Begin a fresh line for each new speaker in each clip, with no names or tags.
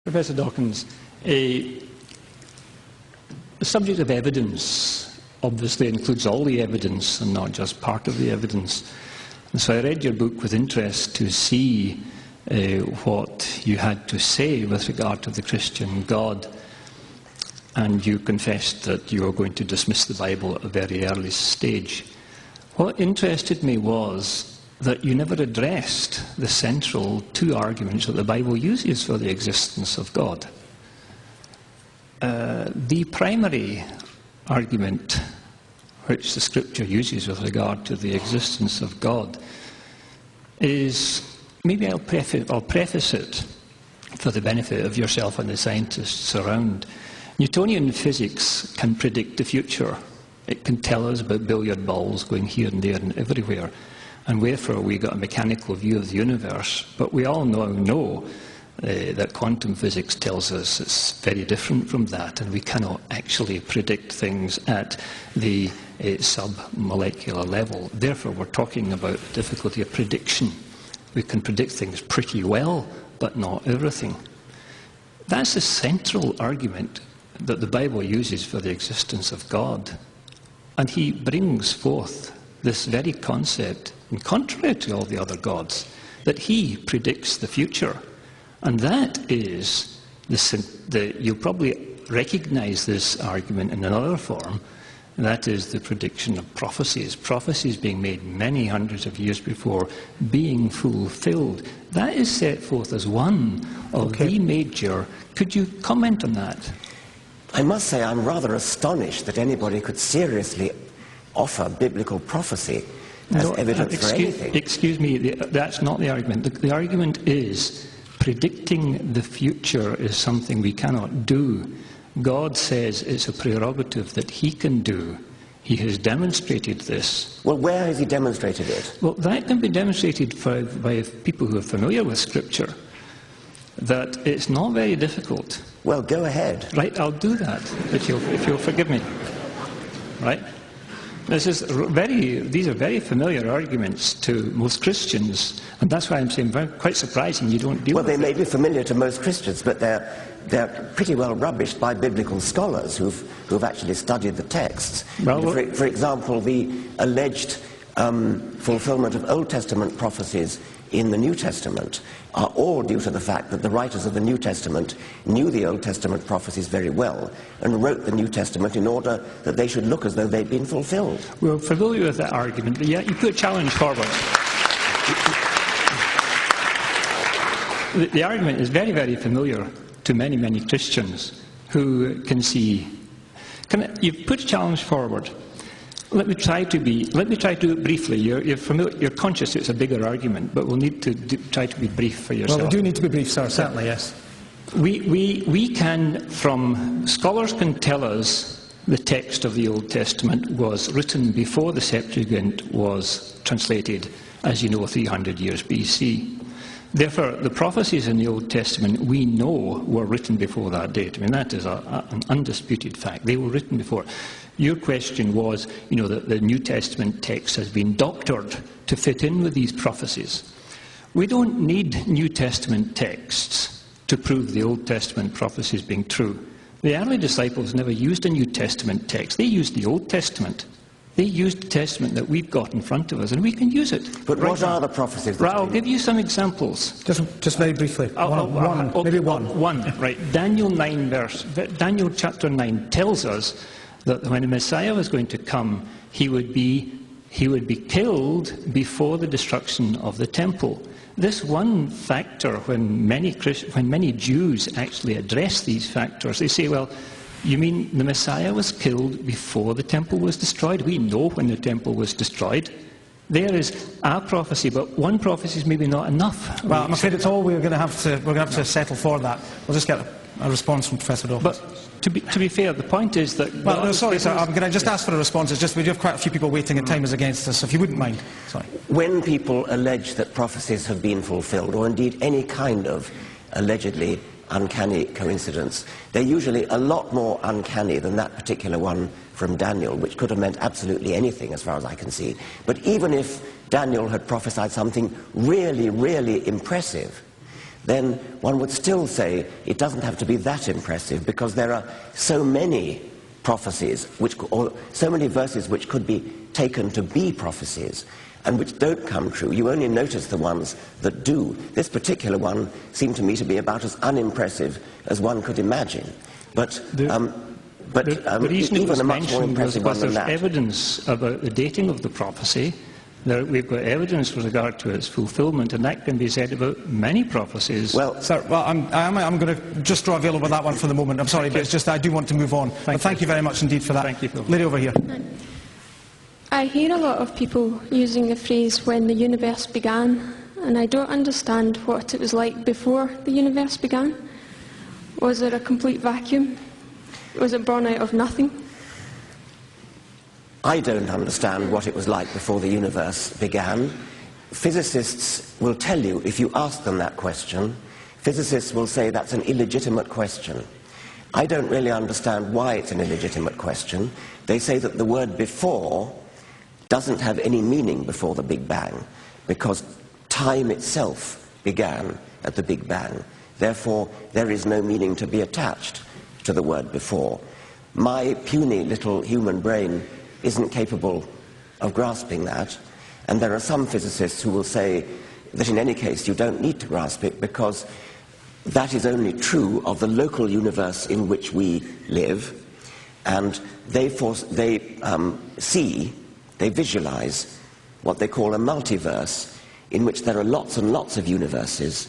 Professor Dawkins, the subject of evidence obviously includes all the evidence and not just part of the evidence. And so I read your book with interest to see what you had to say with regard to the Christian God. And you confessed that you were going to dismiss the Bible at a very early stage. What interested me was that you never addressed the central two arguments that the Bible uses for the existence of God. The primary argument which the Scripture uses with regard to the existence of God is, maybe I'll preface it for the benefit of yourself and the scientists around. Newtonian physics can predict the future. It can tell us about billiard balls going here and there and everywhere. And wherefore we got a mechanical view of the universe. But we all know that quantum physics tells us it's very different from that, and we cannot actually predict things at the sub-molecular level. Therefore, we're talking about the difficulty of prediction. We can predict things pretty well, but not everything. That's the central argument that the Bible uses for the existence of God. And he brings forth this very concept, and contrary to all the other gods, that he predicts the future. And that is, you'll probably recognize this argument in another form, and that is the prediction of prophecies. Prophecies being made many hundreds of years before, being fulfilled. That is set forth as one of the major. Could you comment on that?
I must say I'm rather astonished that anybody could seriously offer biblical prophecy as evidence for anything.
Excuse me, that's not the argument. The argument is predicting the future is something we cannot do. God says it's a prerogative that he can do. He has demonstrated this.
Well, where has he demonstrated it?
Well, that can be demonstrated by people who are familiar with Scripture, that it's not very difficult.
Well, go ahead.
Right, I'll do that, if you'll forgive me. Right? These are very familiar arguments to most Christians, and that's why I'm saying quite surprising you don't deal with it.
Well, they may be familiar to most Christians, but they're pretty well rubbished by biblical scholars who've actually studied the texts. Well, for example, the alleged fulfillment of Old Testament prophecies in the New Testament are all due to the fact that the writers of the New Testament knew the Old Testament prophecies very well and wrote the New Testament in order that they should look as though they'd been fulfilled.
We're familiar with that argument, but yet you put a challenge forward. The argument is very, very familiar to many, many Christians who can see. You've put a challenge forward. Let me try to do it briefly. You're conscious it's a bigger argument, but we'll need to try to be brief for yourself.
Well, we do need to be brief, sir, certainly, yes.
Scholars can tell us the text of the Old Testament was written before the Septuagint was translated, as you know, 300 years BC. Therefore, the prophecies in the Old Testament we know were written before that date. I mean, that is an undisputed fact. They were written before. Your question was, that the New Testament text has been doctored to fit in with these prophecies. We don't need New Testament texts to prove the Old Testament prophecies being true. The early disciples never used a New Testament text. They used the Old Testament. They used the Testament that we've got in front of us, and we can use it.
But what are the prophecies?
Right, I'll give you some examples.
Just very briefly. Maybe one.
Right. Daniel chapter 9 tells us that when the Messiah was going to come, he would be killed before the destruction of the temple. This one factor, when many Jews actually address these factors, they say, well, you mean the Messiah was killed before the temple was destroyed? We know when the temple was destroyed. There is a prophecy, but one prophecy is maybe not enough.
Well, I'm afraid it's all we're going to have to settle for that. We'll just get a response from Professor Dawkins.
But to be fair, the point is that...
Well, no, sorry, sir, I'm going to just ask for a response. It's just we do have quite a few people waiting and time is against us, so if you wouldn't mind. Sorry.
When people allege that prophecies have been fulfilled, or indeed any kind of allegedly uncanny coincidence, they're usually a lot more uncanny than that particular one from Daniel, which could have meant absolutely anything as far as I can see. But even if Daniel had prophesied something really, really impressive, then one would still say it doesn't have to be that impressive, because there are so many prophecies, or so many verses which could be taken to be prophecies and which don't come true. You only notice the ones that do. This particular one seemed to me to be about as unimpressive as one could imagine. But
the reason it was
even a much more
mentioned was
impressive
because
one than
there's
that.
evidence about the dating of the prophecy. We've got evidence with regard to its fulfilment, and that can be said about many prophecies.
Well,
Sir, well, I'm going to just draw a veil over that one for the moment. I'm sorry, but it's just I do want to move on. But thank you very much indeed for that.
Thank you, Phil.
Lady over here.
I hear a lot of people using the phrase "when the universe began," and I don't understand what it was like before the universe began. Was it a complete vacuum? Was it born out of nothing?
I don't understand what it was like before the universe began. Physicists will tell you, if you ask them that question, physicists will say that's an illegitimate question. I don't really understand why it's an illegitimate question. They say that the word "before" doesn't have any meaning before the Big Bang, because time itself began at the Big Bang. Therefore, there is no meaning to be attached to the word "before." My puny little human brain isn't capable of grasping that, and there are some physicists who will say that in any case you don't need to grasp it, because that is only true of the local universe in which we live, and they visualize what they call a multiverse, in which there are lots and lots of universes,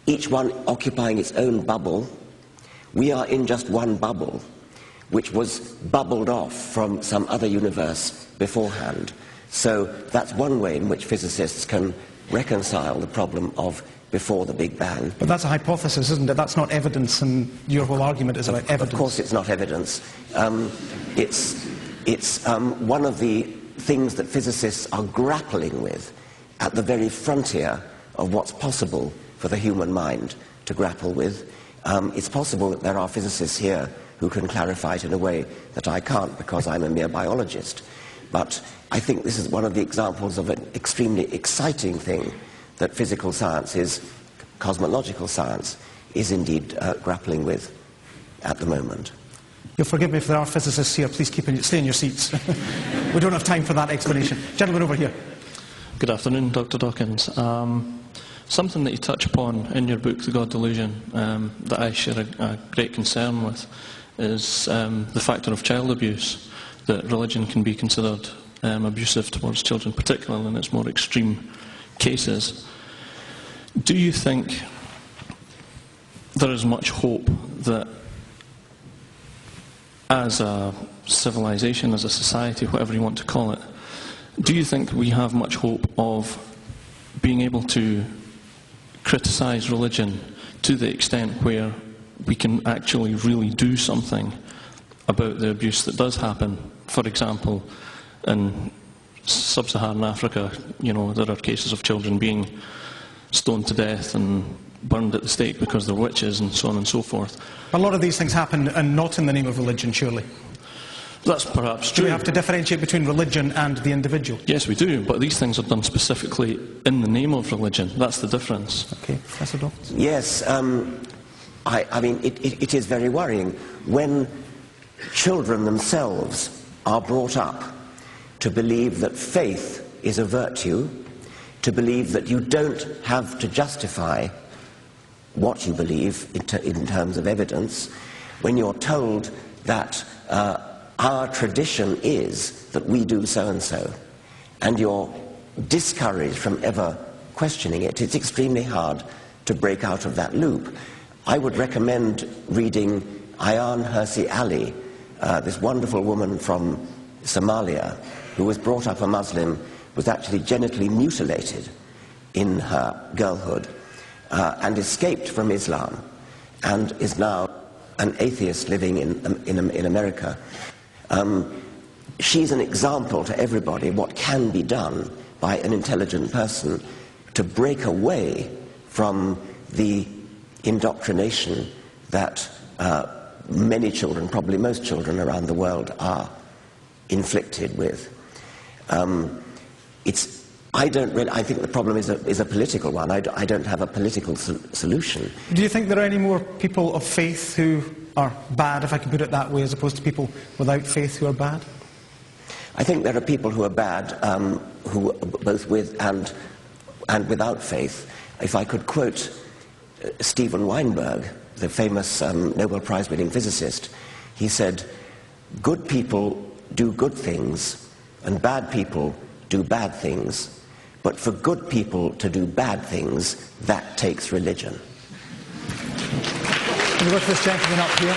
each one occupying its own bubble. We are in just one bubble, which was bubbled off from some other universe beforehand. So that's one way in which physicists can reconcile the problem of before the Big Bang.
But that's a hypothesis, isn't it? That's not evidence, and your whole argument is about evidence.
Of course it's not evidence. It's one of the things that physicists are grappling with at the very frontier of what's possible for the human mind to grapple with. It's possible that there are physicists here who can clarify it in a way that I can't, because I'm a mere biologist. But I think this is one of the examples of an extremely exciting thing that physical science cosmological science, is indeed grappling with at the moment.
You'll forgive me if there are physicists here. Please stay in your seats. We don't have time for that explanation. Gentleman over here.
Good afternoon, Dr. Dawkins. Something that you touch upon in your book, The God Delusion, that I share a great concern with, is the factor of child abuse, that religion can be considered abusive towards children, particularly in its more extreme cases. Do you think there is much hope that as a civilization, as a society, whatever you want to call it, do you think we have much hope of being able to criticise religion to the extent where we can actually really do something about the abuse that does happen? For example, in sub-Saharan Africa, there are cases of children being stoned to death and burned at the stake because they're witches, and so on and so forth.
A lot of these things happen, and not in the name of religion, surely.
That's perhaps true.
Do we have to differentiate between religion and the individual?
Yes, we do, but these things are done specifically in the name of religion. That's the difference.
Okay, Professor Dawkins.
Yes, I mean, it is very worrying when children themselves are brought up to believe that faith is a virtue, to believe that you don't have to justify what you believe in terms of evidence, when you're told that our tradition is that we do so-and-so, and you're discouraged from ever questioning it. It's extremely hard to break out of that loop. I would recommend reading Ayaan Hirsi Ali, this wonderful woman from Somalia, who was brought up a Muslim, was actually genitally mutilated in her girlhood, and escaped from Islam, and is now an atheist living in America. She's an example to everybody what can be done by an intelligent person to break away from the indoctrination that many children, probably most children around the world, are inflicted with. I think the problem is a political one. I don't have a political solution.
Do you think there are any more people of faith who are bad, if I can put it that way, as opposed to people without faith who are bad?
I think there are people who are bad, who both with and without faith. If I could quote Steven Weinberg, the famous Nobel Prize-winning physicist, he said, "Good people do good things, and bad people do bad things. But for good people to do bad things, that takes religion."
Can we go to this gentleman up here?